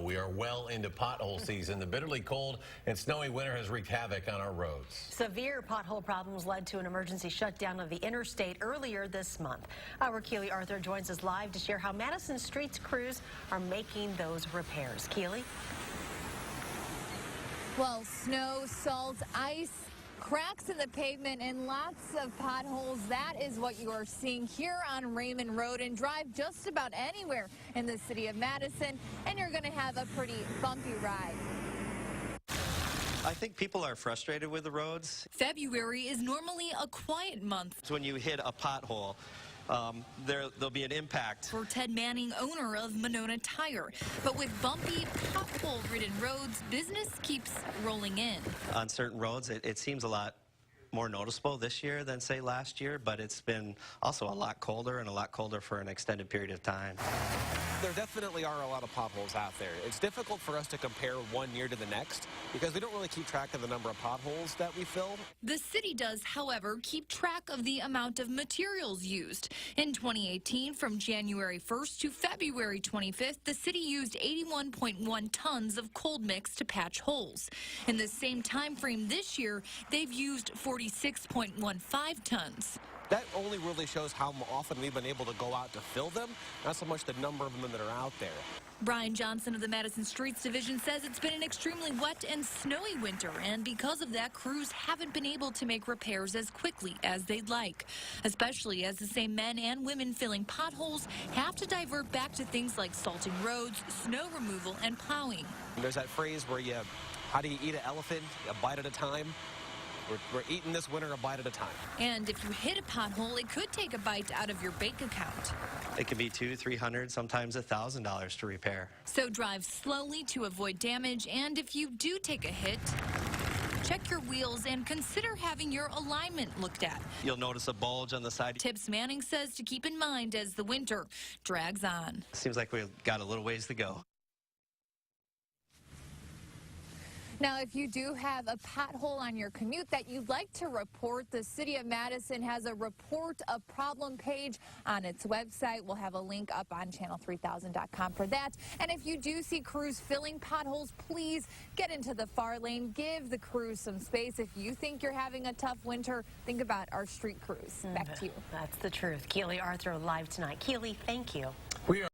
We are well into pothole season. The bitterly cold and snowy winter has wreaked havoc on our roads. Severe pothole problems led to an emergency shutdown of the interstate earlier this month. Our Keely Arthur joins us live to share how Madison streets crews are making those repairs. Keely? Well, snow, salt, ice, cracks in the pavement, and lots of potholes. That is what you are seeing here on Raymond Road, and drive just about anywhere in the city of Madison, and you're going to have a pretty bumpy ride. I think people are frustrated with the roads. February is normally a quiet month. When you hit a pothole, there'll be an impact. For Ted Manning, owner of Monona Tire. But with bumpy, pothole-ridden roads, business keeps rolling in. On certain roads, it seems a lot more noticeable this year than, say, last year, but it's been also a lot colder and a lot colder for an extended period of time. There definitely are a lot of potholes out there. It's difficult for us to compare one year to the next because we don't really keep track of the number of potholes that we fill. The city does, however, keep track of the amount of materials used. In 2018, from January 1st to February 25th, the city used 81.1 tons of cold mix to patch holes. In the same time frame this year, they've used 46.15 tons. That only really shows how often we've been able to go out to fill them, not so much the number of them that are out there. Brian Johnson of the Madison Streets Division says it's been an extremely wet and snowy winter, and because of that, crews haven't been able to make repairs as quickly as they'd like, especially as the same men and women filling potholes have to divert back to things like salting roads, snow removal, and plowing. There's that phrase where how do you eat an elephant? A bite at a time. We're eating this winter a bite at a time. And if you hit a pothole, it could take a bite out of your bank account. It can be $200, $300, sometimes $1,000 to repair. So drive slowly to avoid damage, and if you do take a hit, check your wheels and consider having your alignment looked at. You'll notice a bulge on the side. Tips Manning says to keep in mind as the winter drags on. Seems like we've got a little ways to go. Now, if you do have a pothole on your commute that you'd like to report, the City of Madison has a report a problem page on its website. We'll have a link up on channel3000.com for that. And if you do see crews filling potholes, please get into the far lane. Give the crews some space. If you think you're having a tough winter, think about our street crews. Back to you. That's the truth. Keely Arthur live tonight. Keely, thank you. We are